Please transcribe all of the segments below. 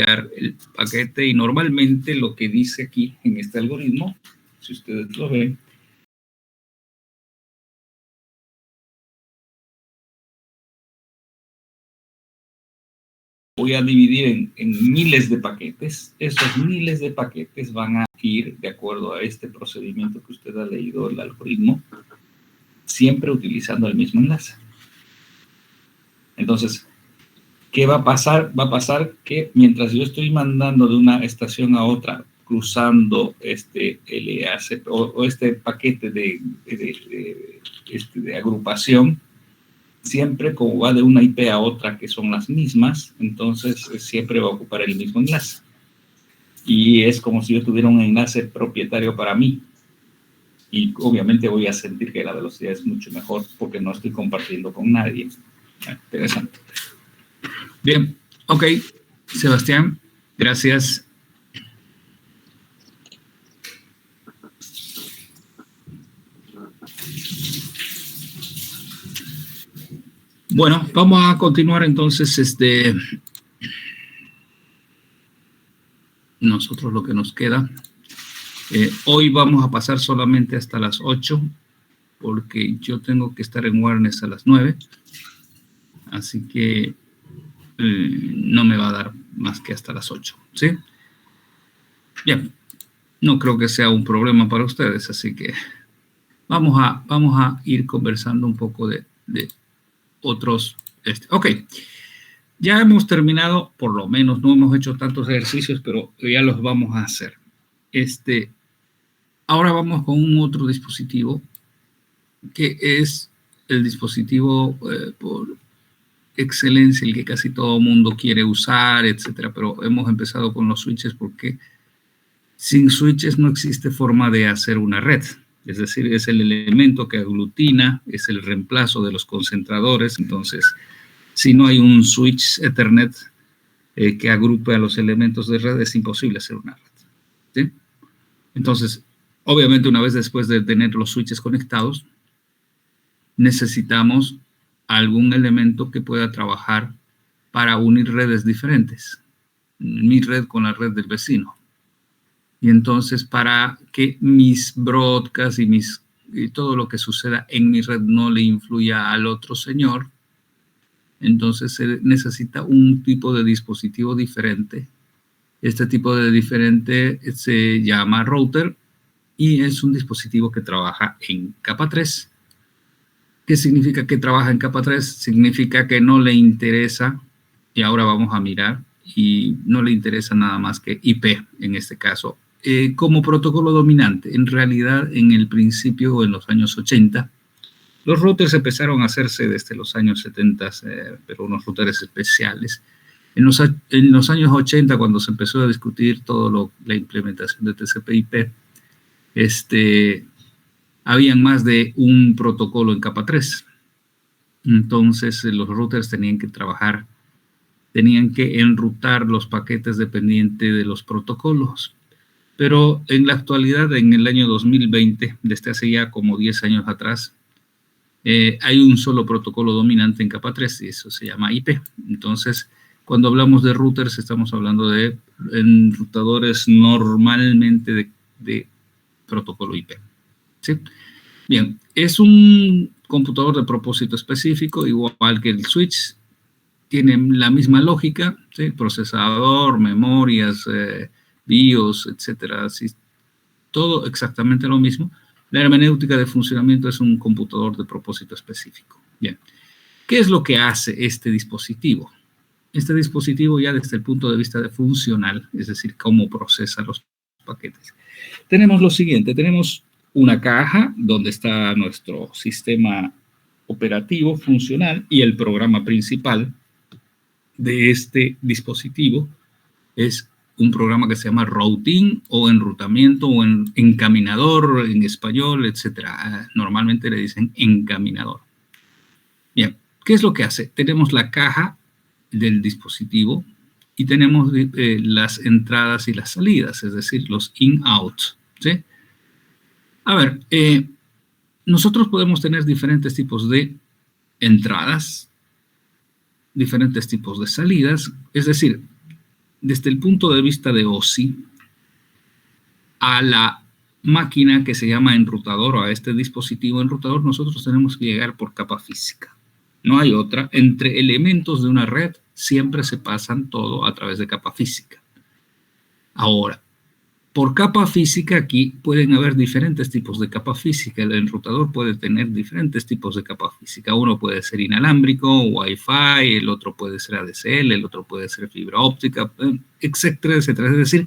el paquete y normalmente lo que dice aquí en este algoritmo, si ustedes lo ven, voy a dividir en miles de paquetes. Esos miles de paquetes van a ir de acuerdo a este procedimiento que usted ha leído, el algoritmo, siempre utilizando el mismo enlace. Entonces, ¿qué va a pasar? Va a pasar que mientras yo estoy mandando de una estación a otra, cruzando este LAC o este paquete de agrupación, siempre como va de una IP a otra que son las mismas, entonces siempre va a ocupar el mismo enlace. Y es como si yo tuviera un enlace propietario para mí. Y obviamente voy a sentir que la velocidad es mucho mejor porque no estoy compartiendo con nadie. Interesante. Bien, ok, Sebastián, gracias. Bueno, vamos a continuar entonces nosotros lo que nos queda. Hoy vamos a pasar solamente hasta las 8 porque yo tengo que estar en Warnes a las 9. Así que no me va a dar más que hasta las 8, ¿sí? Bien, no creo que sea un problema para ustedes, así que vamos a ir conversando un poco de otros. Ok, ya hemos terminado, por lo menos no hemos hecho tantos ejercicios, pero ya los vamos a hacer. Ahora vamos con un otro dispositivo, que es el dispositivo por excelencia, el que casi todo mundo quiere usar, etcétera, pero hemos empezado con los switches porque sin switches no existe forma de hacer una red. Es decir, es el elemento que aglutina, es el reemplazo de los concentradores. Entonces, si no hay un switch Ethernet que agrupe a los elementos de red, es imposible hacer una red, ¿sí? Entonces, obviamente, una vez después de tener los switches conectados, necesitamos algún elemento que pueda trabajar para unir redes diferentes, mi red con la red del vecino. Y entonces, para que mis broadcasts y todo lo que suceda en mi red no le influya al otro señor, entonces se necesita un tipo de dispositivo diferente. Este tipo de diferente se llama router y es un dispositivo que trabaja en capa 3. ¿Qué significa que trabaja en capa 3? Significa que no le interesa, y ahora vamos a mirar, y no le interesa nada más que IP en este caso. Como protocolo dominante, en realidad en el principio, en los años 80, los routers empezaron a hacerse desde los años 70, pero unos routers especiales. En los años 80, cuando se empezó a discutir toda la implementación de TCP/IP, habían más de un protocolo en capa 3. Entonces, los routers tenían que enrutar los paquetes dependiente de los protocolos. Pero en la actualidad, en el año 2020, desde hace ya como 10 años atrás, hay un solo protocolo dominante en capa 3 y eso se llama IP. Entonces, cuando hablamos de routers, estamos hablando de enrutadores normalmente de protocolo IP. ¿Sí? Bien, es un computador de propósito específico, igual que el switch, tiene la misma lógica, ¿sí? Procesador, memorias, BIOS, etcétera, ¿sí? Todo exactamente lo mismo. La hermenéutica de funcionamiento es un computador de propósito específico. Bien, ¿qué es lo que hace este dispositivo? Este dispositivo ya desde el punto de vista de funcional, es decir, cómo procesa los paquetes. Tenemos lo siguiente, tenemos una caja donde está nuestro sistema operativo funcional y el programa principal de este dispositivo es un programa que se llama routing o enrutamiento o encaminador en español, etcétera. Normalmente le dicen encaminador. Bien, ¿qué es lo que hace? Tenemos la caja del dispositivo y tenemos las entradas y las salidas, es decir, los in-out, ¿sí? A ver, nosotros podemos tener diferentes tipos de entradas, diferentes tipos de salidas, es decir, desde el punto de vista de OSI, a la máquina que se llama enrutador o a este dispositivo enrutador, nosotros tenemos que llegar por capa física. No hay otra. Entre elementos de una red siempre se pasan todo a través de capa física. Ahora, por capa física aquí pueden haber diferentes tipos de capa física. El enrutador puede tener diferentes tipos de capa física. Uno puede ser inalámbrico, Wi-Fi, el otro puede ser ADSL, el otro puede ser fibra óptica, etcétera, etcétera. Es decir,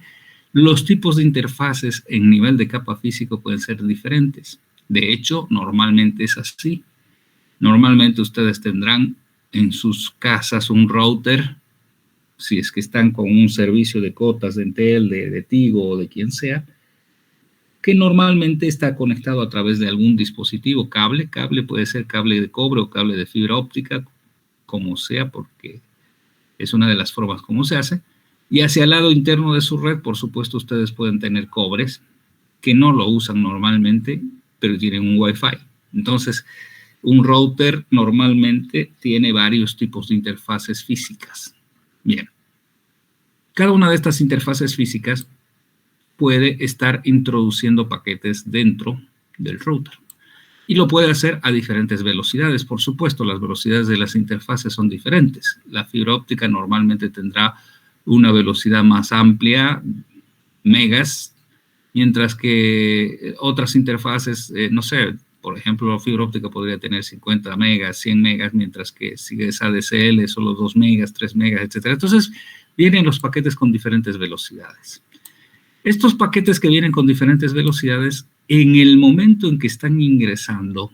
los tipos de interfaces en nivel de capa físico pueden ser diferentes. De hecho, normalmente es así. Normalmente ustedes tendrán en sus casas un router, si es que están con un servicio de cotas de Entel, de Tigo o de quien sea, que normalmente está conectado a través de algún dispositivo, cable puede ser cable de cobre o cable de fibra óptica, como sea, porque es una de las formas como se hace. Y hacia el lado interno de su red, por supuesto, ustedes pueden tener cobres que no lo usan normalmente, pero tienen un Wi-Fi. Entonces, un router normalmente tiene varios tipos de interfaces físicas. Bien. Cada una de estas interfaces físicas puede estar introduciendo paquetes dentro del router. Y lo puede hacer a diferentes velocidades, por supuesto. Las velocidades de las interfaces son diferentes. La fibra óptica normalmente tendrá una velocidad más amplia, megas, mientras que otras interfaces, no sé, por ejemplo, la fibra óptica podría tener 50 megas, 100 megas, mientras que si es ADSL, solo 2 megas, 3 megas, etcétera. Entonces, vienen los paquetes con diferentes velocidades. Estos paquetes que vienen con diferentes velocidades, en el momento en que están ingresando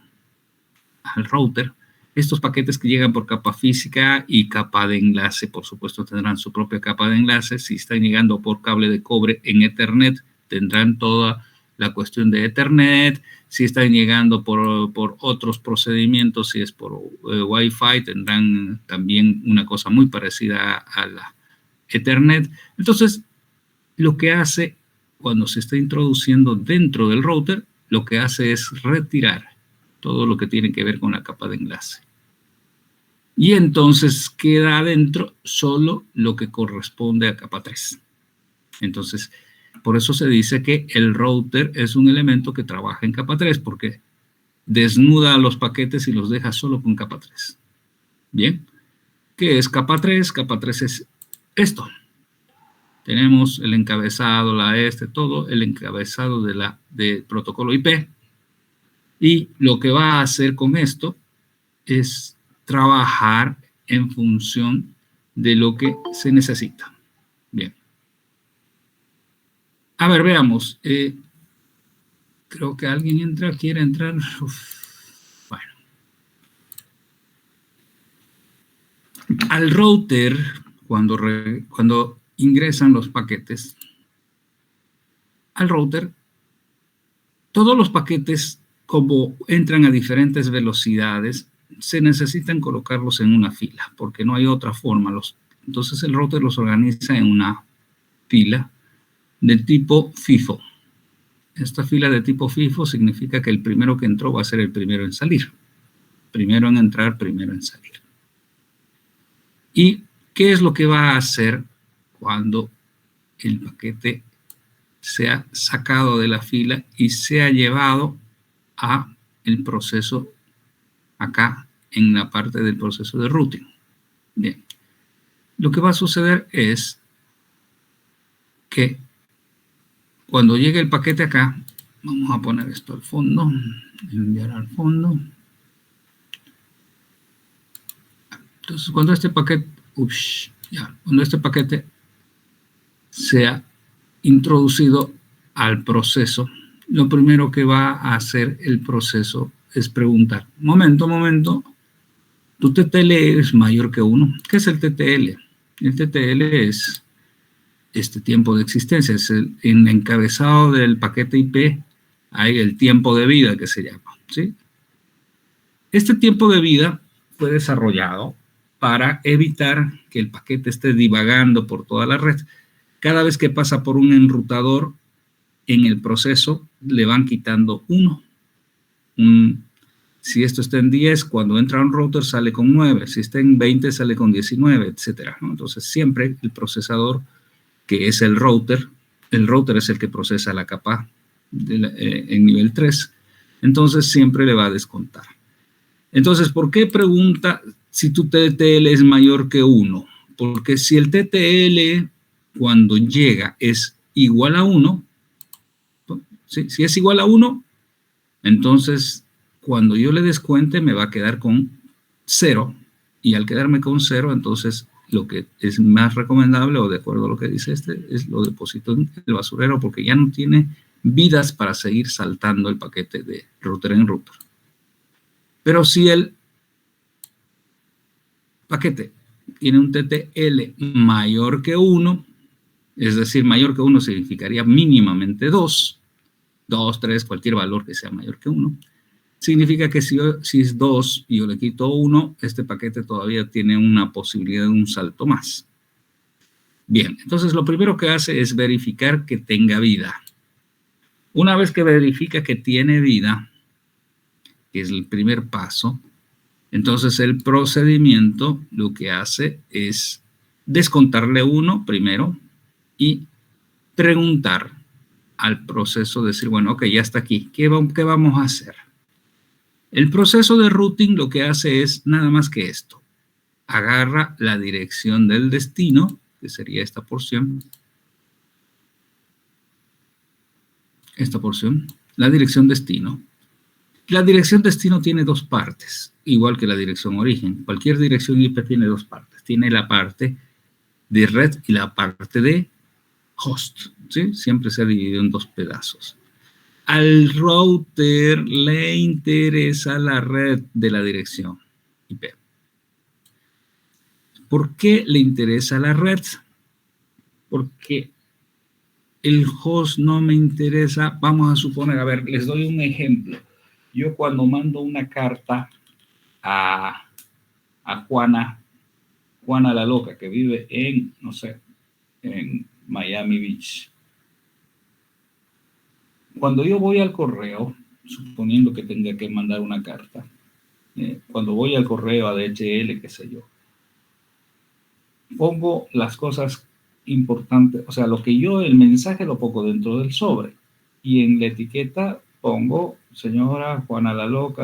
al router, estos paquetes que llegan por capa física y capa de enlace, por supuesto, tendrán su propia capa de enlace. Si están llegando por cable de cobre en Ethernet, tendrán toda la cuestión de Ethernet. Si están llegando por otros procedimientos, si es por Wi-Fi, tendrán también una cosa muy parecida a la Ethernet. Entonces, lo que hace cuando se está introduciendo dentro del router, lo que hace es retirar todo lo que tiene que ver con la capa de enlace. Y entonces queda adentro solo lo que corresponde a capa 3. Entonces, por eso se dice que el router es un elemento que trabaja en capa 3, porque desnuda los paquetes y los deja solo con capa 3. Bien, ¿qué es capa 3? Capa 3 es esto. Tenemos el encabezado, todo el encabezado del protocolo IP. Y lo que va a hacer con esto es trabajar en función de lo que se necesita. Bien. A ver, veamos. Creo que alguien quiere entrar. Bueno. Al router, cuando ingresan los paquetes, al router, todos los paquetes, como entran a diferentes velocidades, se necesitan colocarlos en una fila, porque no hay otra forma. Entonces el router los organiza en una fila de tipo FIFO. Esta fila de tipo FIFO significa que el primero que entró va a ser el primero en salir. Primero en entrar, primero en salir. ¿Y qué es lo que va a hacer cuando el paquete sea sacado de la fila y sea llevado a el proceso acá en la parte del proceso de routing? Bien, lo que va a suceder es que cuando llegue el paquete acá, vamos a poner esto al fondo, enviar al fondo. Entonces, cuando este paquete sea introducido al proceso, lo primero que va a hacer el proceso es preguntar, momento, tu TTL es mayor que 1. ¿Qué es el TTL? El TTL es este tiempo de existencia, es en el encabezado del paquete IP hay el tiempo de vida que se llama, ¿sí? Este tiempo de vida fue desarrollado para evitar que el paquete esté divagando por toda la red. Cada vez que pasa por un enrutador en el proceso, le van quitando 1. Si esto está en 10, cuando entra un router sale con 9. Si está en 20, sale con 19, etcétera, ¿no? Entonces, siempre el procesador que es el router. El router es el que procesa la capa en nivel 3. Entonces siempre le va a descontar. Entonces, ¿por qué pregunta si tu TTL es mayor que 1? Porque si el TTL cuando llega es igual a 1, ¿sí? Si es igual a 1, entonces cuando yo le descuente me va a quedar con 0. Y al quedarme con 0, entonces lo que es más recomendable, o de acuerdo a lo que dice es lo deposito en el basurero, porque ya no tiene vidas para seguir saltando el paquete de router en router. Pero si el paquete tiene un TTL mayor que 1, es decir, mayor que 1 significaría mínimamente 2, 3, cualquier valor que sea mayor que 1, significa que si es 2 y yo le quito 1, este paquete todavía tiene una posibilidad de un salto más. Bien, entonces lo primero que hace es verificar que tenga vida. Una vez que verifica que tiene vida, que es el primer paso, entonces el procedimiento lo que hace es descontarle 1 primero y preguntar al proceso, decir, bueno, ok, ya está aquí, ¿qué vamos a hacer? El proceso de routing lo que hace es nada más que esto. Agarra la dirección del destino, que sería esta porción, la dirección destino. La dirección destino tiene dos partes, igual que la dirección origen. Cualquier dirección IP tiene dos partes. Tiene la parte de red y la parte de host, ¿sí? Siempre se ha dividido en dos pedazos. Al router le interesa la red de la dirección IP. ¿Por qué le interesa la red? Porque el host no me interesa. Vamos a suponer, a ver, les doy un ejemplo. Yo cuando mando una carta a Juana la loca, que vive en, no sé, en Miami Beach. Cuando yo voy al correo, suponiendo que tenga que mandar una carta, cuando voy al correo a DHL, qué sé yo, pongo las cosas importantes, o sea, el mensaje lo pongo dentro del sobre, y en la etiqueta pongo señora Juana la loca,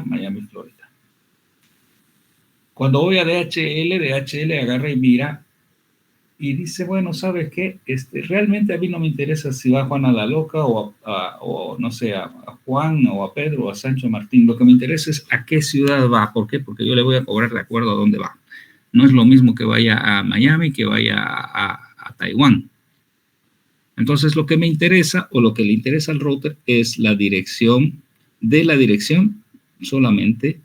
Miami, Florida. Cuando voy a DHL agarra y mira y dice, bueno, ¿sabes qué? Realmente a mí no me interesa si va Juana la loca o no sé, a Juan o a Pedro o a Sancho Martín. Lo que me interesa es a qué ciudad va. ¿Por qué? Porque yo le voy a cobrar de acuerdo a dónde va. No es lo mismo que vaya a Miami que vaya a Taiwán. Entonces, lo que me interesa o lo que le interesa al router es la dirección, de la dirección solamente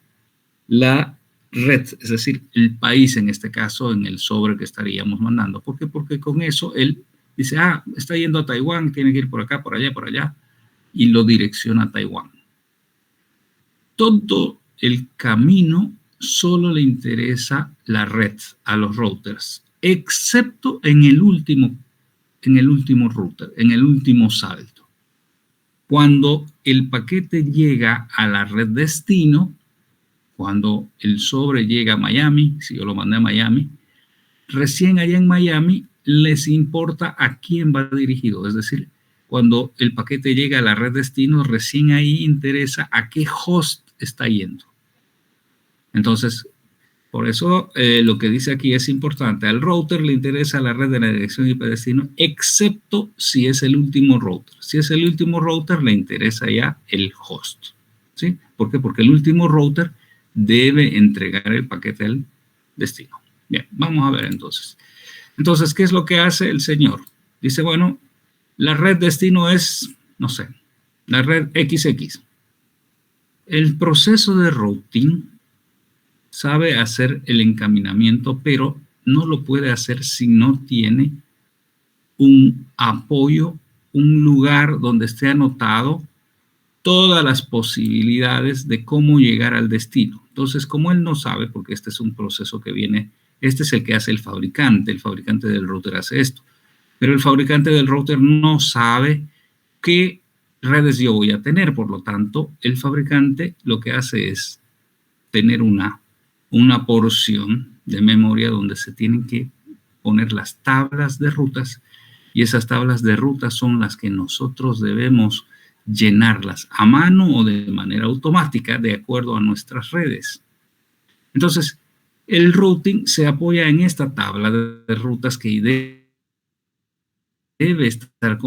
la red, es decir, el país en este caso, en el sobre que estaríamos mandando. ¿Por qué? Porque con eso él dice, está yendo a Taiwán, tiene que ir por acá, por allá, y lo direcciona a Taiwán. Todo el camino solo le interesa la red a los routers, excepto en el último router, en el último salto. Cuando el paquete llega a la red destino, cuando el sobre llega a Miami, si yo lo mandé a Miami, recién allá en Miami les importa a quién va dirigido. Es decir, cuando el paquete llega a la red destino, recién ahí interesa a qué host está yendo. Entonces, por eso lo que dice aquí es importante. Al router le interesa la red de la dirección IP destino, excepto si es el último router. Si es el último router, le interesa ya el host. ¿Sí? ¿Por qué? Porque el último router debe entregar el paquete al destino. Bien, vamos a ver entonces. Entonces, ¿qué es lo que hace el señor? Dice, bueno, la red destino es, no sé, la red XX. El proceso de routing sabe hacer el encaminamiento, pero no lo puede hacer si no tiene un apoyo, un lugar donde esté anotado todas las posibilidades de cómo llegar al destino. Entonces, como él no sabe, porque este es un proceso que viene, este es el que hace el fabricante del router hace esto, pero el fabricante del router no sabe qué redes yo voy a tener, por lo tanto, el fabricante lo que hace es tener una porción de memoria donde se tienen que poner las tablas de rutas, y esas tablas de rutas son las que nosotros debemos llenarlas a mano o de manera automática de acuerdo a nuestras redes. Entonces, el routing se apoya en esta tabla de rutas que debe estar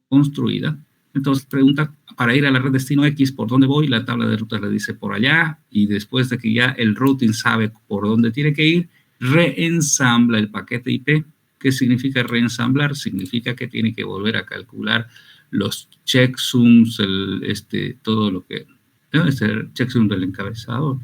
construida. Entonces pregunta, para ir a la red destino X, ¿por dónde voy? La tabla de rutas le dice por allá, y después de que ya el routing sabe por dónde tiene que ir, reensambla el paquete IP. ¿Qué significa reensamblar? Significa que tiene que volver a calcular los checksums, todo lo que... Debe ser checksum del encabezador.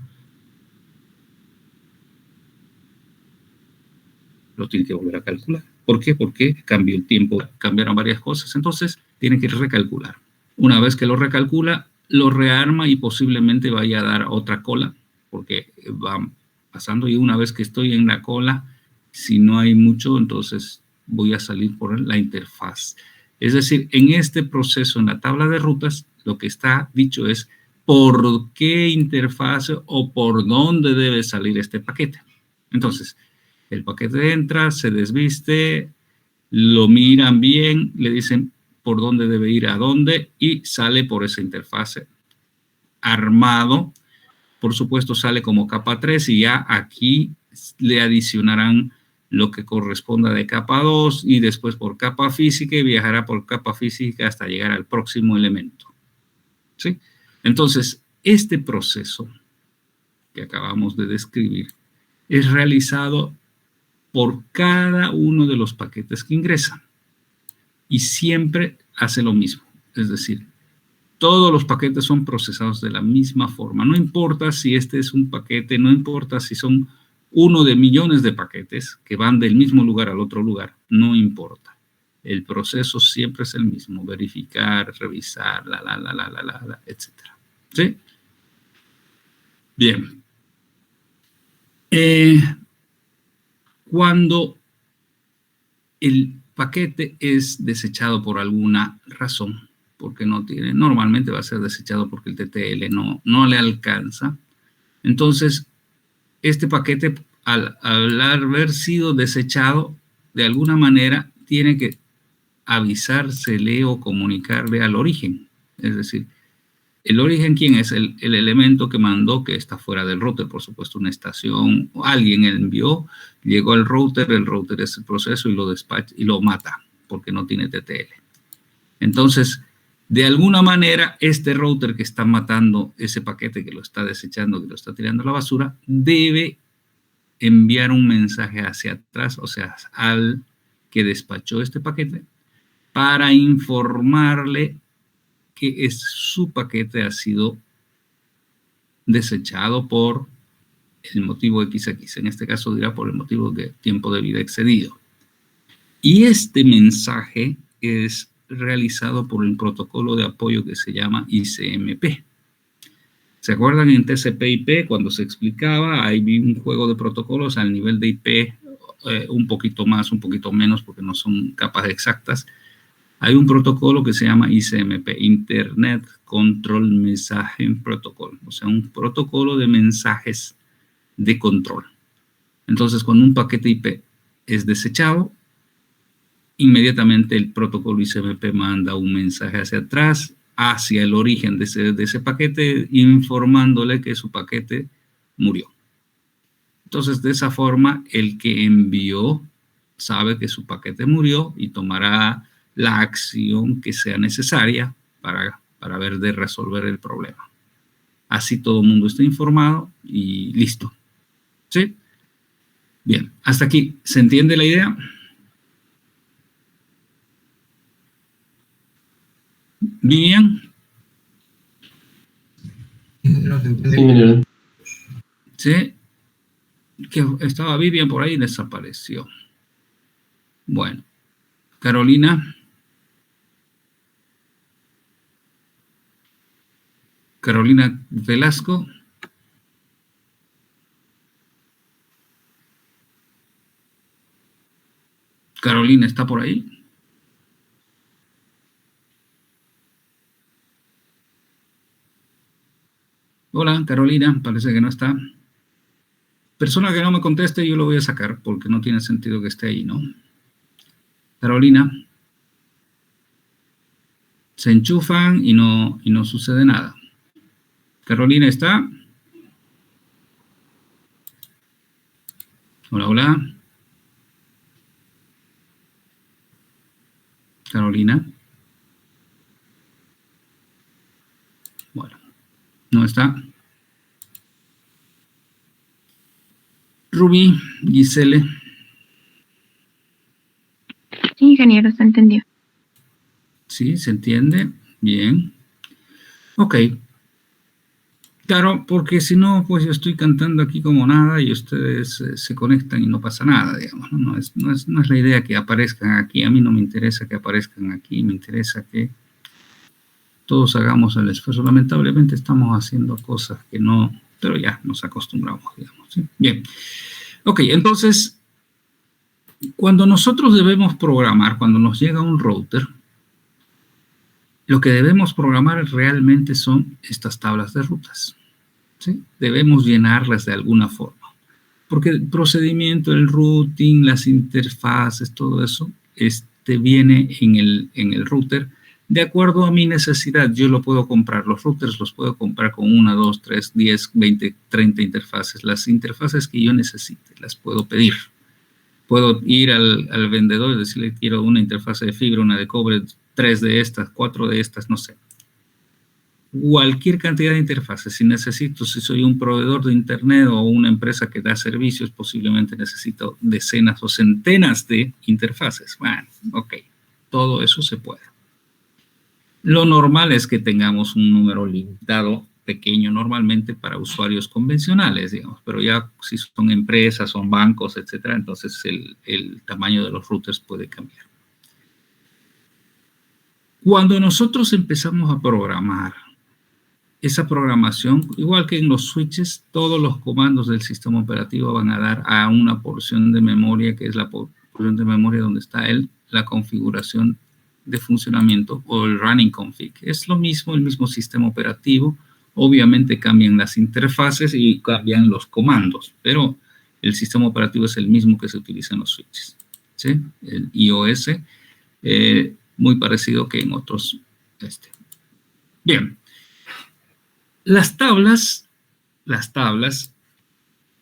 Lo tiene que volver a calcular. ¿Por qué? Porque cambió el tiempo, cambiaron varias cosas, entonces tiene que recalcular. Una vez que lo recalcula, lo rearma y posiblemente vaya a dar otra cola, porque va pasando, y una vez que estoy en la cola, si no hay mucho, entonces voy a salir por la interfaz. Es decir, en este proceso, en la tabla de rutas, lo que está dicho es por qué interfaz o por dónde debe salir este paquete. Entonces, el paquete entra, se desviste, lo miran bien, le dicen por dónde debe ir, a dónde, y sale por esa interfase armado. Por supuesto, sale como capa 3 y ya aquí le adicionarán lo que corresponda de capa 2 y después por capa física, y viajará por capa física hasta llegar al próximo elemento. ¿Sí? Entonces, este proceso que acabamos de describir es realizado por cada uno de los paquetes que ingresan. Y siempre hace lo mismo. Es decir, todos los paquetes son procesados de la misma forma. No importa si este es un paquete, no importa si son uno de millones de paquetes que van del mismo lugar al otro lugar, no importa. El proceso siempre es el mismo. Verificar, revisar, etc. ¿Sí? Bien. Cuando el paquete es desechado por alguna razón, porque no tiene, normalmente va a ser desechado porque el TTL no le alcanza. Entonces, este paquete, al haber sido desechado, de alguna manera tiene que avisársele o comunicarle al origen. Es decir, el origen, ¿quién es? El elemento que mandó, que está fuera del router, por supuesto, una estación, o alguien envió, llegó al router, el router es el proceso y lo despacha y lo mata, porque no tiene TTL. Entonces, de alguna manera, este router que está matando ese paquete, que lo está desechando, que lo está tirando a la basura, debe enviar un mensaje hacia atrás, o sea, al que despachó este paquete, para informarle que su paquete ha sido desechado por el motivo XX. En este caso dirá por el motivo de tiempo de vida excedido. Y este mensaje es realizado por el protocolo de apoyo que se llama ICMP. ¿Se acuerdan en TCP/IP cuando se explicaba? Hay un juego de protocolos al nivel de IP, un poquito más, un poquito menos, porque no son capas exactas. Hay un protocolo que se llama ICMP, Internet Control Messaging Protocol, o sea, un protocolo de mensajes de control. Entonces, cuando un paquete IP es desechado, inmediatamente el protocolo ICMP manda un mensaje hacia atrás, hacia el origen de ese paquete, informándole que su paquete murió. Entonces, de esa forma, el que envió sabe que su paquete murió y tomará la acción que sea necesaria para ver de resolver el problema. Así todo el mundo está informado y listo. ¿Sí? Bien, hasta aquí. ¿Se entiende la idea? ¿Vivian? No se entiende. Sí. Que estaba Vivian por ahí y desapareció. Bueno. Carolina. Carolina Velasco. Carolina, ¿está por ahí? Hola, Carolina, parece que no está. Persona que no me conteste, yo lo voy a sacar porque no tiene sentido que esté ahí, ¿no? Carolina. Se enchufan y no sucede nada. Carolina está. Hola, hola. Carolina. Bueno, no está. Rubí, Gisele. Sí, ingeniero, se entendió. Sí, se entiende. Bien. Ok. Claro, porque si no, pues yo estoy cantando aquí como nada y ustedes se conectan y no pasa nada, digamos. No es la idea que aparezcan aquí. A mí no me interesa que aparezcan aquí, me interesa que todos hagamos el esfuerzo. Lamentablemente estamos haciendo cosas que no, pero ya nos acostumbramos, digamos. ¿Sí? Bien. Ok, entonces, cuando nosotros debemos programar, cuando nos llega un router, lo que debemos programar realmente son estas tablas de rutas. ¿Sí? Debemos llenarlas de alguna forma. Porque el procedimiento, el routing, las interfaces, todo eso, viene en el router de acuerdo a mi necesidad. Yo lo puedo comprar, los routers los puedo comprar con 1, 2, 3, 10, 20, 30 interfaces. Las interfaces que yo necesite las puedo pedir. Puedo ir al vendedor y decirle quiero una interfase de fibra, una de cobre, 3 de estas, 4 de estas, no sé. Cualquier cantidad de interfaces. Si soy un proveedor de internet o una empresa que da servicios, posiblemente necesito decenas o centenas de interfaces. Bueno, ok, todo eso se puede. Lo normal es que tengamos un número limitado, pequeño normalmente para usuarios convencionales, digamos, pero ya si son empresas, son bancos, etcétera, entonces el tamaño de los routers puede cambiar. Cuando nosotros empezamos a programar, esa programación, igual que en los switches, todos los comandos del sistema operativo van a dar a una porción de memoria, que es la porción de memoria donde está la configuración de funcionamiento o el running config. Es lo mismo, el mismo sistema operativo. Obviamente cambian las interfaces y cambian los comandos, pero el sistema operativo es el mismo que se utiliza en los switches. ¿Sí? El iOS, muy parecido que en otros. Bien. Las tablas,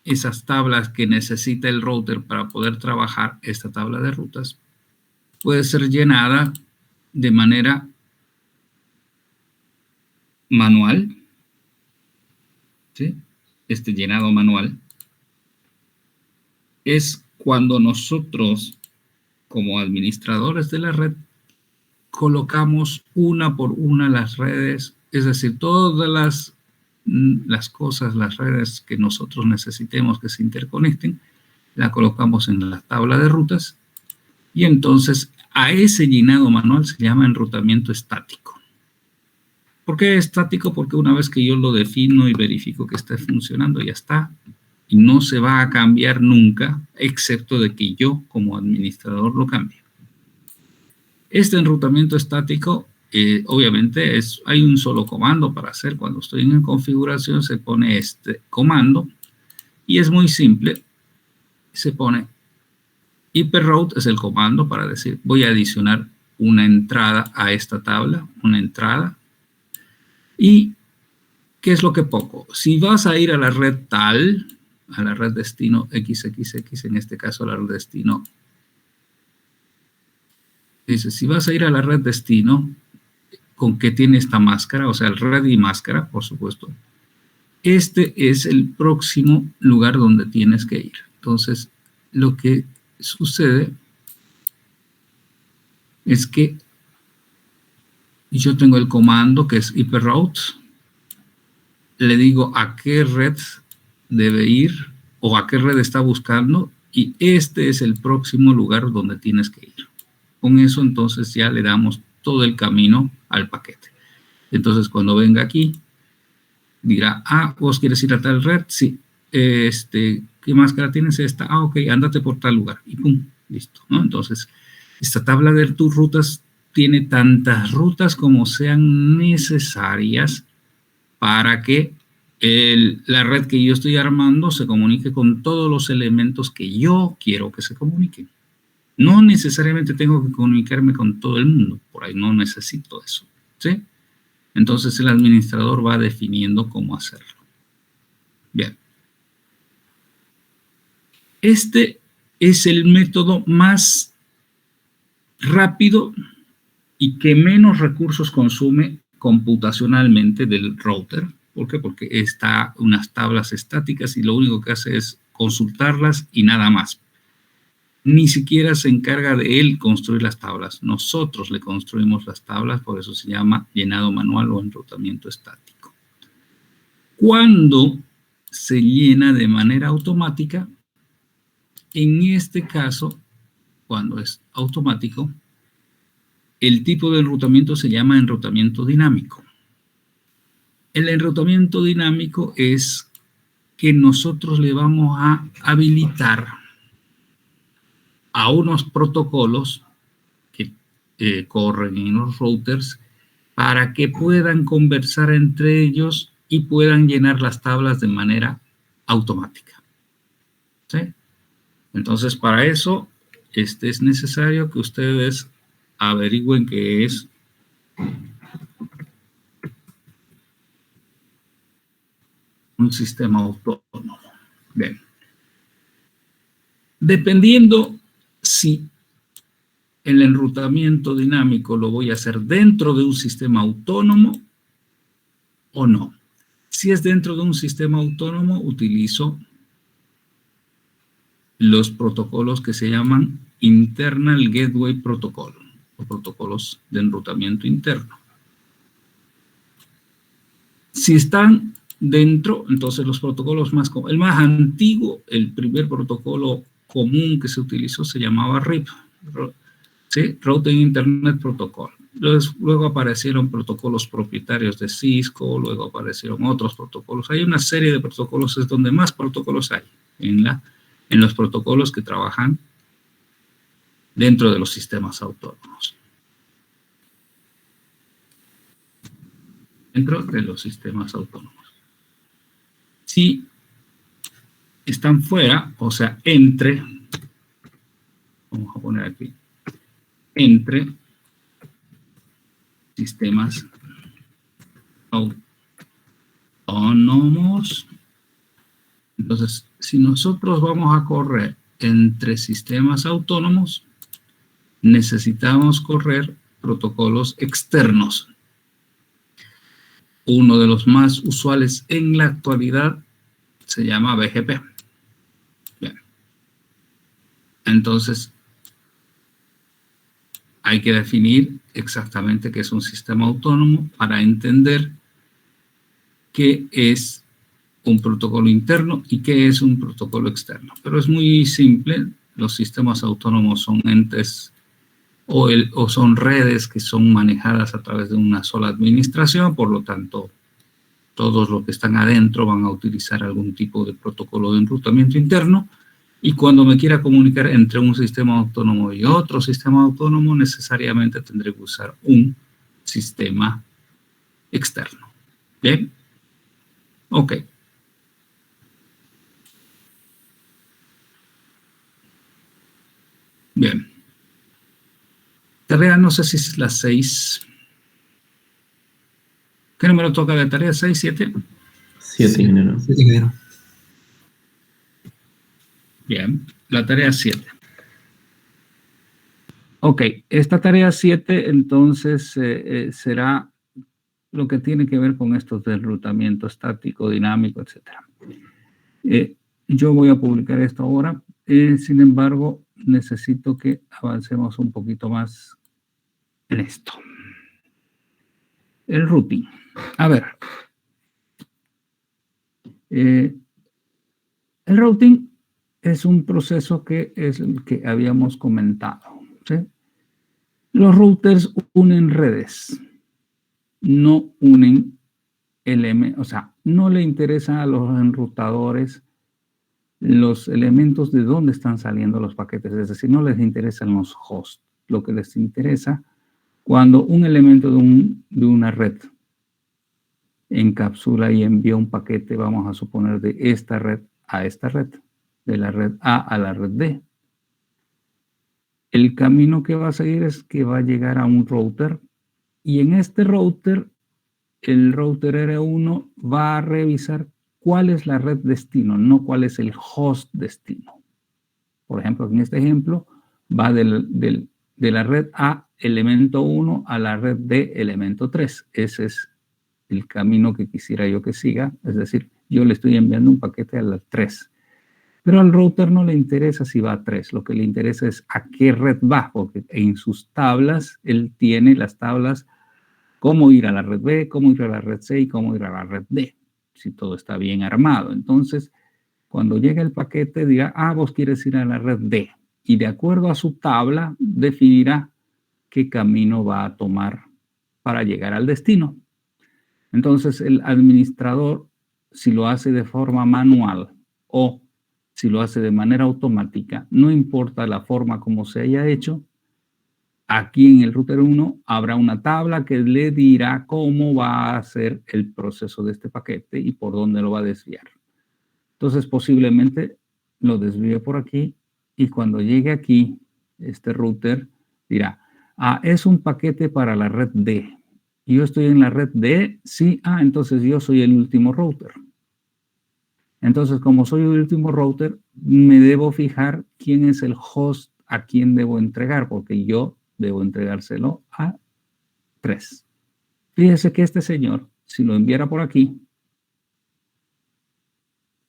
esas tablas que necesita el router para poder trabajar esta tabla de rutas, puede ser llenada de manera manual, ¿sí? Este llenado manual es cuando nosotros, como administradores de la red, colocamos una por una las redes, es decir, todas las cosas, las redes que nosotros necesitemos que se interconecten, la colocamos en la tabla de rutas y entonces a ese llenado manual se llama enrutamiento estático. ¿Por qué estático? Porque una vez que yo lo defino y verifico que esté funcionando, ya está. Y no se va a cambiar nunca, excepto de que yo como administrador lo cambie. Este enrutamiento estático, obviamente, hay un solo comando para hacer. Cuando estoy en configuración, se pone este comando y es muy simple. Se pone hyperroute, es el comando para decir, voy a adicionar una entrada a esta tabla, una entrada. ¿Y qué es lo que pongo? Si vas a ir a la red tal, a la red destino XXX, en este caso a la red destino, dice, si vas a ir a la red destino, con que tiene esta máscara, o sea, el red y máscara, por supuesto, este es el próximo lugar donde tienes que ir. Entonces, lo que sucede es que yo tengo el comando que es hyperroute, le digo a qué red debe ir o a qué red está buscando y este es el próximo lugar donde tienes que ir. Con eso entonces ya le damos todo el camino al paquete. Entonces cuando venga aquí dirá, ¿vos quieres ir a tal red? Sí. ¿Qué máscara tienes? Esta. Ok, ándate por tal lugar. Y pum, listo, ¿no? Entonces, esta tabla de tus rutas tiene tantas rutas como sean necesarias para que la red que yo estoy armando se comunique con todos los elementos que yo quiero que se comuniquen. No necesariamente tengo que comunicarme con todo el mundo, por ahí no necesito eso, ¿sí? Entonces el administrador va definiendo cómo hacerlo. Bien. Este es el método más rápido y que menos recursos consume computacionalmente del router. ¿Por qué? Porque está unas tablas estáticas y lo único que hace es consultarlas y nada más. Ni siquiera se encarga de él construir las tablas. Nosotros le construimos las tablas, por eso se llama llenado manual o enrutamiento estático. Cuando se llena de manera automática, en este caso, cuando es automático, el tipo de enrutamiento se llama enrutamiento dinámico. El enrutamiento dinámico es que nosotros le vamos a habilitar a unos protocolos que corren en los routers para que puedan conversar entre ellos y puedan llenar las tablas de manera automática. ¿Sí? Entonces, para eso, es necesario que ustedes averigüen qué es un sistema autónomo. Bien. Dependiendo si el enrutamiento dinámico lo voy a hacer dentro de un sistema autónomo o no. Si es dentro de un sistema autónomo, utilizo los protocolos que se llaman Internal Gateway Protocol, o protocolos de enrutamiento interno. Si están dentro, entonces los protocolos el más antiguo, el primer protocolo común que se utilizó se llamaba RIP, ¿sí? Routing Internet Protocol. Luego aparecieron protocolos propietarios de Cisco, luego aparecieron otros protocolos. Hay una serie de protocolos, es donde más protocolos hay, en los protocolos que trabajan dentro de los sistemas autónomos. Dentro de los sistemas autónomos. Si están fuera, o sea, entre, vamos a poner aquí, entre sistemas autónomos. Entonces, si nosotros vamos a correr entre sistemas autónomos, necesitamos correr protocolos externos. Uno de los más usuales en la actualidad se llama BGP. Bien. Entonces, hay que definir exactamente qué es un sistema autónomo para entender qué es un protocolo interno y qué es un protocolo externo. Pero es muy simple. Los sistemas autónomos son entes o son redes que son manejadas a través de una sola administración, por lo tanto, todos los que están adentro van a utilizar algún tipo de protocolo de enrutamiento interno, y cuando me quiera comunicar entre un sistema autónomo y otro sistema autónomo, necesariamente tendré que usar un sistema externo. ¿Bien? Ok. Bien. Tarea, no sé si es la 6. ¿Qué número toca de tarea? ¿6, 7? 7, ingeniero. 7, ingeniero. Bien, la tarea 7. Ok, esta tarea 7 entonces será lo que tiene que ver con estos de enrutamiento estático, dinámico, etc. Yo voy a publicar esto ahora, sin embargo, necesito que avancemos un poquito más en esto. El routing. A ver. El routing es un proceso que es el que habíamos comentado, ¿sí? Los routers unen redes, no unen elementos, o sea, no le interesan a los enrutadores los elementos de dónde están saliendo los paquetes, es decir, no les interesan los hosts, lo que les interesa cuando un elemento de una red encapsula y envía un paquete, vamos a suponer, de esta red a esta red, de la red A a la red D. El camino que va a seguir es que va a llegar a un router, y en este router, el router R1 va a revisar cuál es la red destino, no cuál es el host destino. Por ejemplo, en este ejemplo, va de la red A, elemento 1, a la red D, elemento 3. Ese es el camino que quisiera yo que siga. Es decir, yo le estoy enviando un paquete a la 3. Pero al router no le interesa si va a 3. Lo que le interesa es a qué red va, porque en sus tablas, él tiene las tablas cómo ir a la red B, cómo ir a la red C y cómo ir a la red D, si todo está bien armado. Entonces, cuando llega el paquete, dirá, vos quieres ir a la red D. Y de acuerdo a su tabla, definirá qué camino va a tomar para llegar al destino. Entonces, el administrador, si lo hace de forma manual o si lo hace de manera automática, no importa la forma como se haya hecho, aquí en el router 1 habrá una tabla que le dirá cómo va a hacer el proceso de este paquete y por dónde lo va a desviar. Entonces, posiblemente lo desvíe por aquí y cuando llegue aquí, este router dirá, es un paquete para la red D. Yo estoy en la red D, sí, entonces yo soy el último router. Entonces, como soy el último router, me debo fijar quién es el host a quien debo entregar, porque yo debo entregárselo a 3. Fíjese que este señor, si lo enviara por aquí,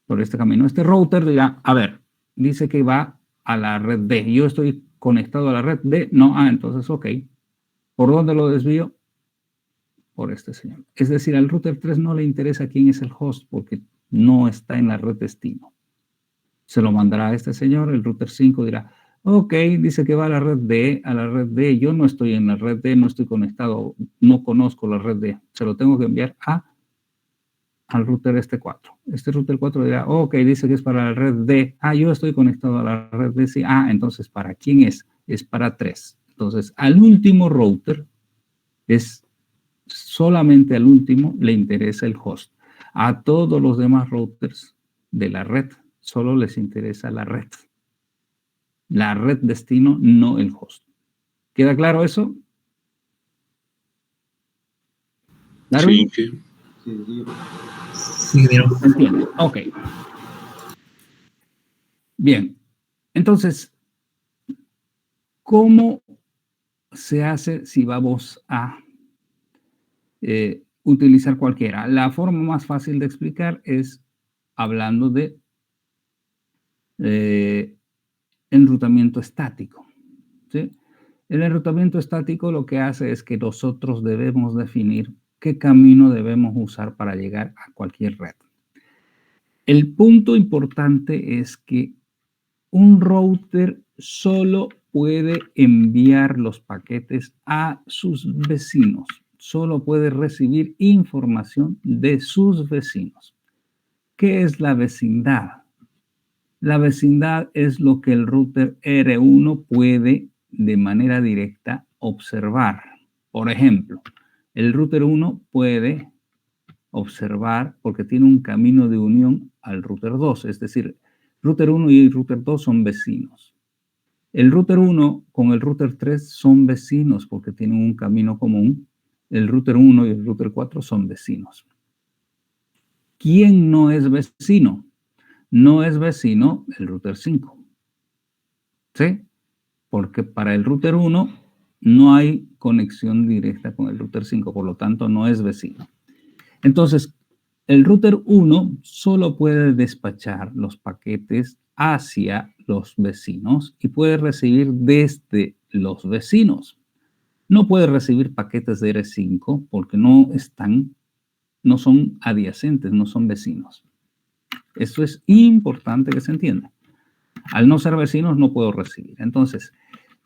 por este camino, este router dirá, dice que va a la red D. Yo estoy conectado a la red D. No, entonces, ok. ¿Por dónde lo desvío? Por este señor. Es decir, al router 3 no le interesa quién es el host porque no está en la red destino. Se lo mandará a este señor. El router 5 dirá, ok, dice que va a la red D. Yo no estoy en la red D, no estoy conectado, no conozco la red D. Se lo tengo que enviar al router este 4. Este router 4 dirá, ok, dice que es para la red D. Yo estoy conectado a la red D, sí. Entonces, ¿para quién es? Es para 3. Entonces, al último router, solamente al último le interesa el host. A todos los demás routers de la red, solo les interesa la red. La red destino, no el host. ¿Queda claro eso? ¿Darwin? Sí. Sí, entiendo. Ok. Bien. Entonces, ¿cómo se hace si vamos a utilizar cualquiera? La forma más fácil de explicar es hablando de enrutamiento estático. ¿Sí? El enrutamiento estático lo que hace es que nosotros debemos definir qué camino debemos usar para llegar a cualquier red. El punto importante es que un router solo puede enviar los paquetes a sus vecinos, solo puede recibir información de sus vecinos. ¿Qué es la vecindad? La vecindad es lo que el router R1 puede de manera directa observar. Por ejemplo, el router 1 puede observar porque tiene un camino de unión al router 2, es decir, router 1 y el router 2 son vecinos. El router 1 con el router 3 son vecinos porque tienen un camino común. El router 1 y el router 4 son vecinos. ¿Quién no es vecino? No es vecino el router 5. ¿Sí? Porque para el router 1 no hay conexión directa con el router 5, por lo tanto no es vecino. Entonces, el router 1 solo puede despachar los paquetes hacia los vecinos y puede recibir desde los vecinos. No puede recibir paquetes de R5 porque no son adyacentes, no son vecinos. Esto es importante que se entienda. Al no ser vecinos no puedo recibir. Entonces,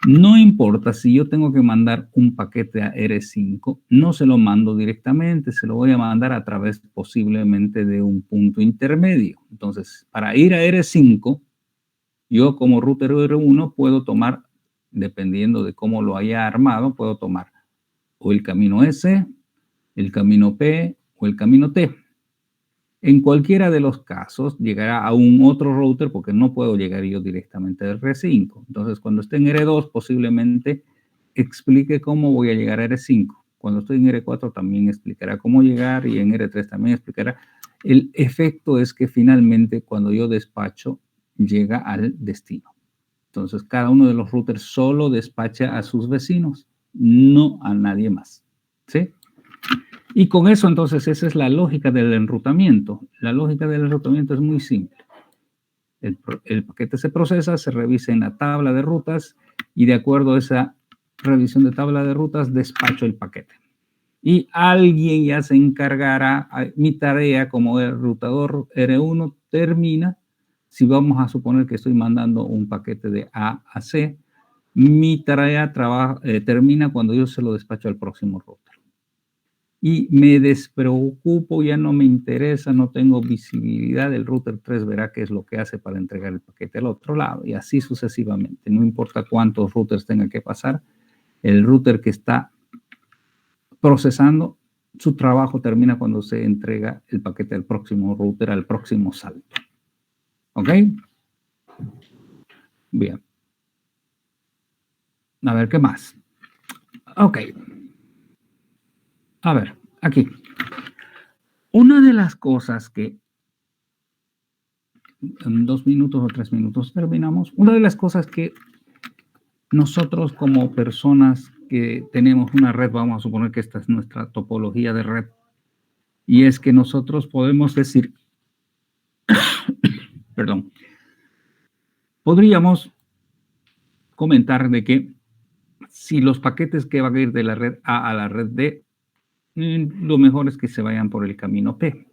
no importa si yo tengo que mandar un paquete a R5, no se lo mando directamente, se lo voy a mandar a través posiblemente de un punto intermedio. Entonces, para ir a R5, yo como router R1 puedo tomar, dependiendo de cómo lo haya armado, puedo tomar o el camino S, el camino P o el camino T. En cualquiera de los casos llegará a un otro router porque no puedo llegar yo directamente al R5. Entonces, cuando esté en R2, posiblemente explique cómo voy a llegar a R5. Cuando estoy en R4 también explicará cómo llegar y en R3 también explicará. El efecto es que finalmente cuando yo despacho llega al destino. Entonces, cada uno de los routers solo despacha a sus vecinos, no a nadie más. ¿Sí? Y con eso, entonces, esa es la lógica del enrutamiento. La lógica del enrutamiento es muy simple. El paquete se procesa, se revisa en la tabla de rutas y de acuerdo a esa revisión de tabla de rutas, despacho el paquete. Y alguien ya se encargará, mi tarea como enrutador R1 termina, si vamos a suponer que estoy mandando un paquete de A a C, mi tarea termina cuando yo se lo despacho al próximo router. Y me despreocupo, ya no me interesa, no tengo visibilidad, el router 3 verá qué es lo que hace para entregar el paquete al otro lado y así sucesivamente. No importa cuántos routers tenga que pasar, el router que está procesando, su trabajo termina cuando se entrega el paquete al próximo router, al próximo salto. ¿Ok? Bien. A ver, ¿qué más? Ok. A ver, aquí. Una de las cosas que en 2 minutos o 3 minutos terminamos. Una de las cosas que nosotros como personas que tenemos una red, vamos a suponer que esta es nuestra topología de red, y es que nosotros podemos decir, perdón, podríamos comentar de que si los paquetes que van a ir de la red A a la red D, lo mejor es que se vayan por el camino P.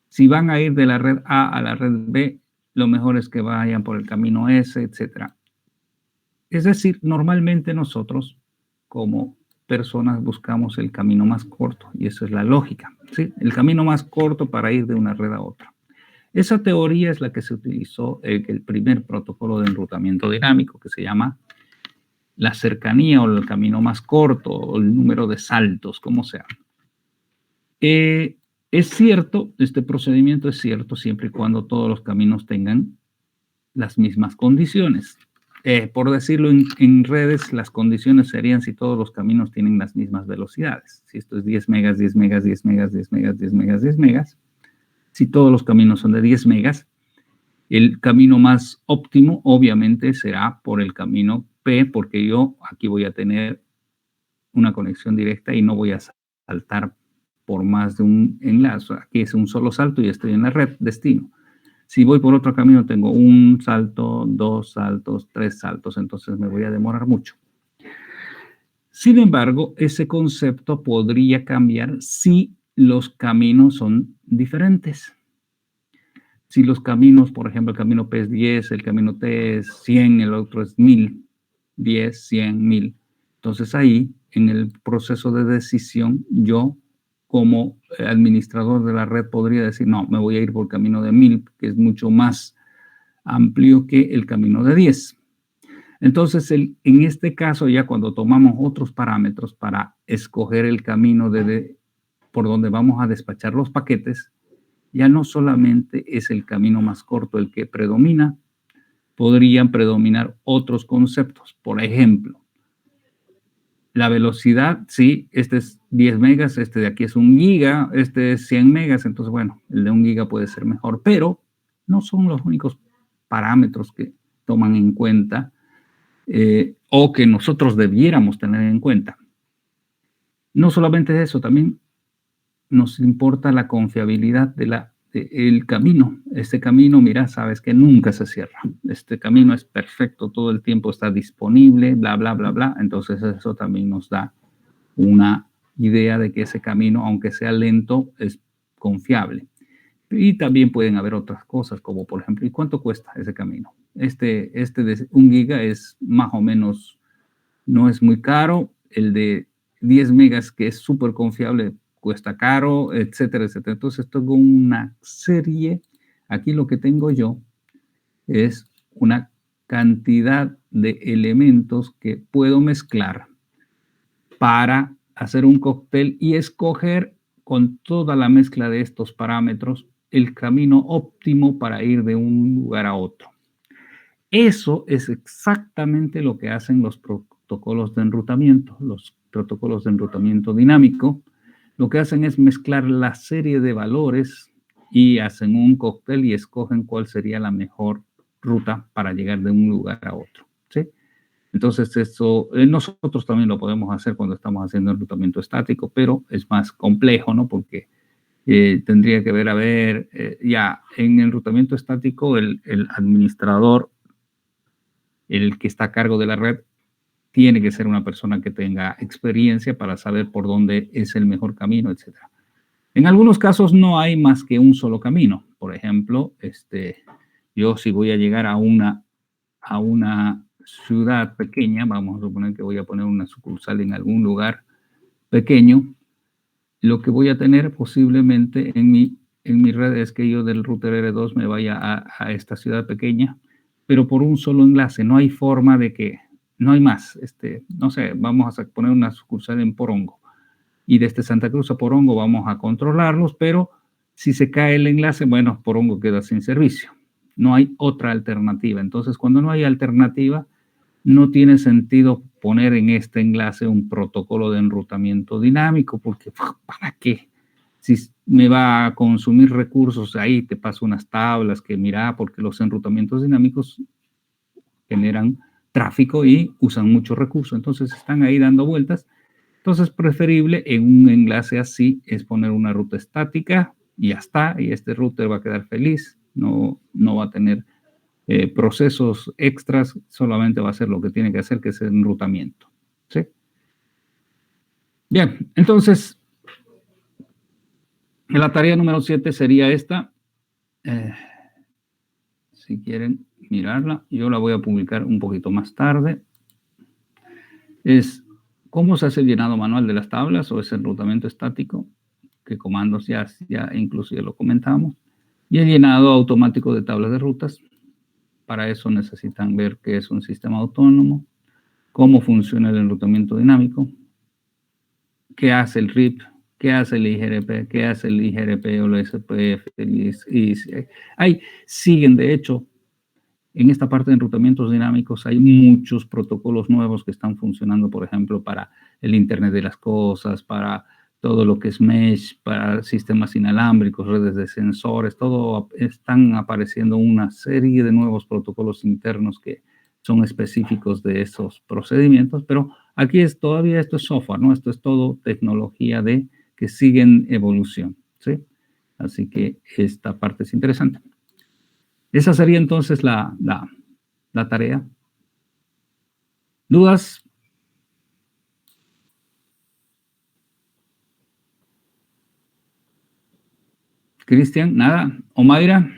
Si van a ir de la red A a la red B, lo mejor es que vayan por el camino S, etc. Es decir, normalmente nosotros como personas buscamos el camino más corto y eso es la lógica, ¿sí? El camino más corto para ir de una red a otra. Esa teoría es la que se utilizó en el primer protocolo de enrutamiento dinámico que se llama la cercanía o el camino más corto o el número de saltos, como sea. Es cierto, este procedimiento es cierto siempre y cuando todos los caminos tengan las mismas condiciones. Por decirlo en redes, las condiciones serían si todos los caminos tienen las mismas velocidades. Si esto es 10 megas, 10 megas, 10 megas, 10 megas, 10 megas, 10 megas. Si todos los caminos son de 10 megas, el camino más óptimo obviamente será por el camino P, porque yo aquí voy a tener una conexión directa y no voy a saltar por más de un enlace. Aquí es un solo salto y estoy en la red destino. Si voy por otro camino, tengo un salto, 2 saltos, 3 saltos, entonces me voy a demorar mucho. Sin embargo, ese concepto podría cambiar si los caminos son diferentes. Si los caminos, por ejemplo, el camino P es 10, el camino T es 100, el otro es 1000, 10, 100, 1000. Entonces ahí, en el proceso de decisión, yo como administrador de la red podría decir, no, me voy a ir por el camino de 1000, que es mucho más amplio que el camino de 10. Entonces, en este caso, ya cuando tomamos otros parámetros para escoger el camino por donde vamos a despachar los paquetes, ya no solamente es el camino más corto el que predomina, podrían predominar otros conceptos. Por ejemplo, la velocidad, sí, este es 10 megas, este de aquí es 1 giga, este es 100 megas, entonces, bueno, el de 1 giga puede ser mejor, pero no son los únicos parámetros que toman en cuenta o que nosotros debiéramos tener en cuenta. No solamente eso, también nos importa la confiabilidad del camino. Este camino, mira, sabes que nunca se cierra. Este camino es perfecto, todo el tiempo está disponible, bla, bla, bla, bla. Entonces eso también nos da una idea de que ese camino, aunque sea lento, es confiable. Y también pueden haber otras cosas, como por ejemplo, ¿y cuánto cuesta ese camino? Este de 1 giga es más o menos, no es muy caro. El de 10 megas, que es súper confiable, cuesta caro, etcétera, etcétera. Entonces, tengo una serie. Aquí lo que tengo yo es una cantidad de elementos que puedo mezclar para hacer un cóctel y escoger con toda la mezcla de estos parámetros, el camino óptimo para ir de un lugar a otro. Eso es exactamente lo que hacen los protocolos de enrutamiento, los protocolos de enrutamiento dinámico. Lo que hacen es mezclar la serie de valores y hacen un cóctel y escogen cuál sería la mejor ruta para llegar de un lugar a otro, ¿sí? Entonces, eso nosotros también lo podemos hacer cuando estamos haciendo enrutamiento estático, pero es más complejo, ¿no? Porque tendría que ver, ya en enrutamiento estático, el administrador, el que está a cargo de la red, tiene que ser una persona que tenga experiencia para saber por dónde es el mejor camino, etc. En algunos casos no hay más que un solo camino. Por ejemplo, yo si voy a llegar a una ciudad pequeña, vamos a suponer que voy a poner una sucursal en algún lugar pequeño, lo que voy a tener posiblemente en mi red es que yo del router R2 me vaya a esta ciudad pequeña, pero por un solo enlace. No hay forma de que, no hay más. No sé, vamos a poner una sucursal en Porongo y desde Santa Cruz a Porongo vamos a controlarlos, pero si se cae el enlace, bueno, Porongo queda sin servicio. No hay otra alternativa. Entonces, cuando no hay alternativa, no tiene sentido poner en este enlace un protocolo de enrutamiento dinámico, porque ¿para qué? Si me va a consumir recursos, ahí te paso unas tablas que mira, porque los enrutamientos dinámicos generan tráfico y usan muchos recursos, entonces están ahí dando vueltas. Entonces, preferible en un enlace así es poner una ruta estática y ya está, y este router va a quedar feliz, no va a tener procesos extras, solamente va a hacer lo que tiene que hacer, que es el enrutamiento, ¿sí? Bien, entonces, la tarea número 7 sería esta. Si quieren mirarla, yo la voy a publicar un poquito más tarde. Es cómo se hace el llenado manual de las tablas o es enrutamiento estático, qué comandos ya inclusive lo comentamos, y el llenado automático de tablas de rutas. Para eso necesitan ver qué es un sistema autónomo, cómo funciona el enrutamiento dinámico, qué hace el RIP, qué hace el IGRP, qué hace el IGRP o el SPF. Siguen, de hecho, en esta parte de enrutamientos dinámicos hay muchos protocolos nuevos que están funcionando, por ejemplo, para el Internet de las Cosas, para todo lo que es mesh, para sistemas inalámbricos, redes de sensores, todo están apareciendo una serie de nuevos protocolos internos que son específicos de esos procedimientos, pero aquí todavía esto es software, ¿no? Esto es todo tecnología que sigue en evolución, ¿sí? Así que esta parte es interesante. Esa sería entonces la tarea. ¿Dudas? Cristian, nada. Omaira.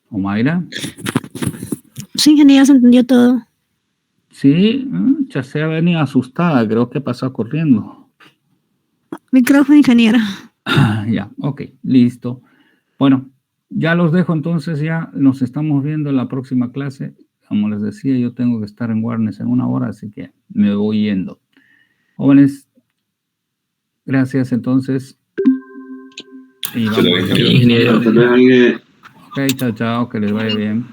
Omaira. Sí, ingeniero, se entendió todo. Sí, ya se ha venido asustada, creo que pasó corriendo. Micrófono, ingeniero. Ya, ok, listo. Bueno, ya los dejo entonces, ya nos estamos viendo en la próxima clase. Como les decía, yo tengo que estar en Warnes en 1 hora, así que me voy yendo. Jóvenes, gracias entonces. Y vamos. Ingeniero. Ok, chao, que les vaya bien.